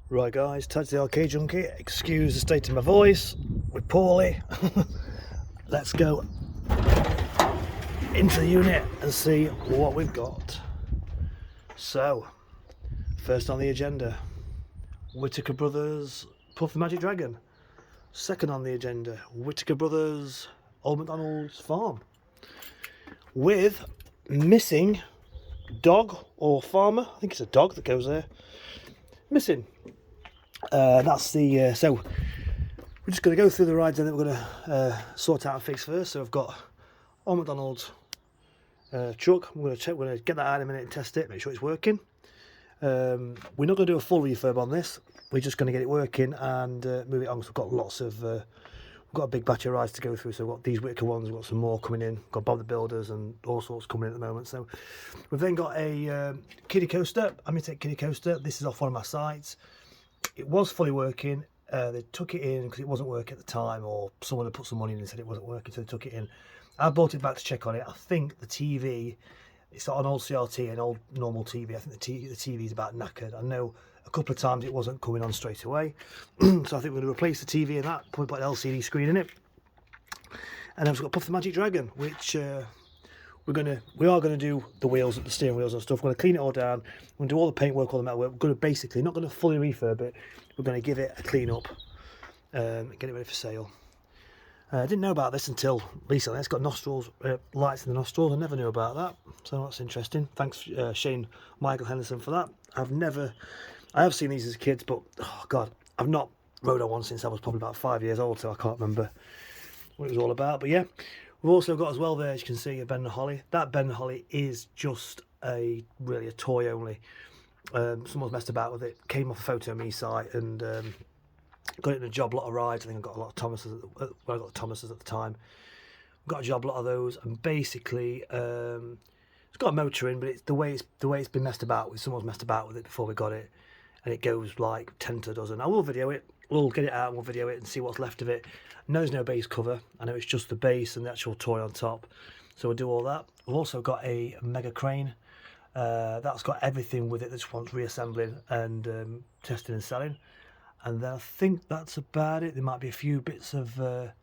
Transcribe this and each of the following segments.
Right guys, touch the arcade junkie, excuse the state of my voice, we're poorly. Let's go into the unit and see what we've got. So, first on the agenda, Whitaker Brothers Puff the Magic Dragon. Second on the agenda, Whitaker Brothers Old MacDonald's Farm. With missing dog or farmer, I think it's a dog that goes there, missing. That's the so we're just going to go through the rides and then we're going to sort out a fix first. So I've got Old MacDonald's truck. We're going to get that out in a minute and test it, make sure it's working. We're not going to do a full refurb on this. We're just going to get it working and move it on. So we've got lots of we've got a big batch of rides to go through. So we've got these Whitaker ones, we've got some more coming in. We've got Bob the Builders and all sorts coming in at the moment. So we've then got a kiddie coaster. I'm going to take kiddie coaster. This is off one of my sites. It was fully working. They took it in because it wasn't working at the time, or someone had put some money in and said it wasn't working, so they took it in. I brought it back to check on it. I think the TV, it's got an old CRT, an old normal TV. I think the TV is about knackered. I know a couple of times it wasn't coming on straight away, so I think we're going to replace the TV in that, probably put an LCD screen in it. And then we've got Puff the Magic Dragon, which we are going to do the wheels, the steering wheels and stuff. We're going to clean it all down. We're going to do all the paintwork, all the metal work. We're going to basically, not going to fully refurb it. We're going to give it a clean up, get it ready for sale. I didn't know about this until recently. It's got nostrils, lights in the nostrils. I never knew about that, so that's interesting. Thanks, Shane Michael Henderson, for that. I have seen these as kids, but oh god, I've not rode on one since I was probably about 5 years old, so I can't remember what it was all about. But yeah, we've also got as well there, as you can see, a Ben and Holly. That Ben and Holly is just really a toy only. Someone's messed about with it, came off a Photo Me site and got it in a job lot of rides. I think I got a lot of Thomases, I got the Thomases at the time. Got a job lot of those, and basically it's got a motor in, but it's the way it's been messed about with. Someone's messed about with it before we got it, and it goes like 10 to a dozen. I will video it. We'll get it out and we'll video it and see what's left of it. I know there's no base cover. I know it's just the base and the actual toy on top. So we'll do all that. We've also got a mega crane. That's got everything with it that just wants reassembling and testing and selling. And then I think that's about it. There might be a few bits of, I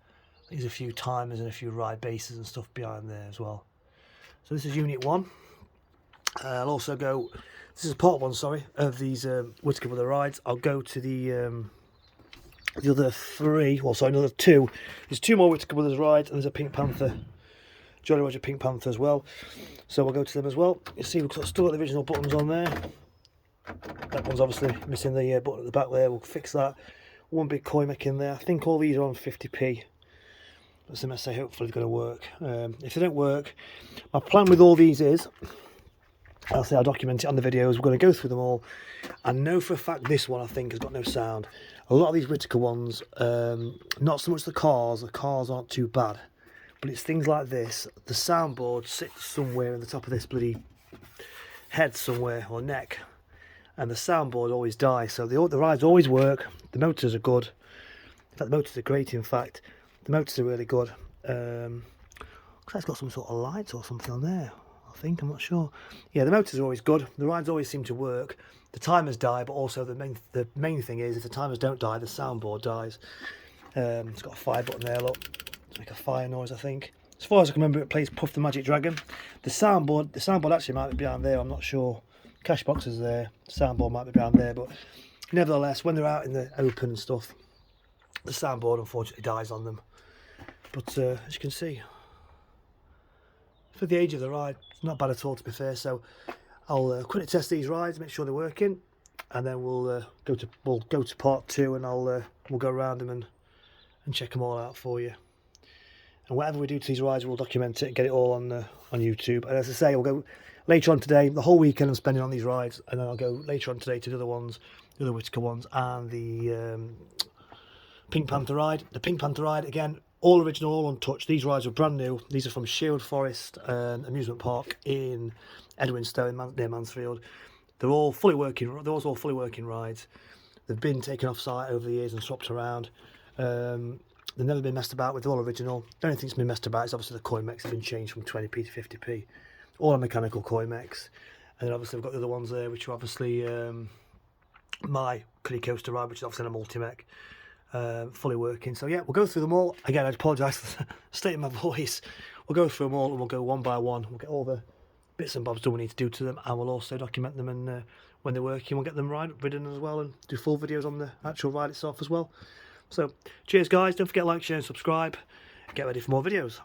think there's a few timers and a few ride bases and stuff behind there as well. So this is unit 1. I'll also go, this is part 1, sorry, of these Whitaker Brother rides. I'll go to the other 3, well sorry, another 2. There's 2 more Whitaker Brothers rides, and there's a Pink Panther, Jolly Roger Pink Panther as well. So we'll go to them as well. You see we've still got the original buttons on there. That one's obviously missing the button at the back there. We'll fix that. One big coin mech in there. I think all these are on 50p. That's the message. Hopefully they're going to work. If they don't work, my plan with all these is, I'll document it on the videos. We're going to go through them all. I know for a fact this one I think has got no sound. A lot of these Whitaker ones, not so much the cars aren't too bad, but it's things like this. The soundboard sits somewhere in the top of this bloody head somewhere, or neck, and the soundboard always dies. So the rides always work. The motors are good. In fact, the motors are great. In fact, the motors are really good. It's got some sort of lights or something on there, I think. I'm not sure. Yeah, the motors are always good. The rides always seem to work. The timers die, but also the main thing is if the timers don't die, the soundboard dies. It's got a fire button there, look, to make a fire noise, I think. As far as I can remember, it plays Puff the Magic Dragon. The soundboard actually might be behind there. I'm not sure. Cash box is there. The soundboard might be behind there, but nevertheless, when they're out in the open and stuff, the soundboard unfortunately dies on them. But as you can see, for the age of the ride, it's not bad at all, to be fair. So I'll quickly test these rides, make sure they're working, and then we'll go to part 2, and we'll go around them and check them all out for you. And whatever we do to these rides, we'll document it and get it all on YouTube. And as I say, we'll go later on today. The whole weekend I'm spending on these rides, and then I'll go later on today to the other ones, the other Whitaker ones, and the Pink Panther ride. The Pink Panther ride, again, all original, all untouched. These rides are brand new. These are from Shield Forest Amusement Park in Edwinstowe near Mansfield. They're all fully working. They're all fully working rides. They've been taken off site over the years and swapped around. They've never been messed about with. They're all original. The only thing that's been messed about is obviously the coin mechs have been changed from 20p to 50p. All are mechanical coin mechs. And then obviously we've got the other ones there, which are obviously my Curry Coaster ride, which is obviously a multi-mech, fully working. So yeah, we'll go through them all. Again, I apologise for the state of my voice. We'll go through them all and we'll go one by one. We'll get all the bits and bobs done we need to do to them, and we'll also document them, and when they're working we'll get them ridden as well, and do full videos on the actual ride itself as well. So cheers guys, don't forget to like, share and subscribe. Get ready for more videos.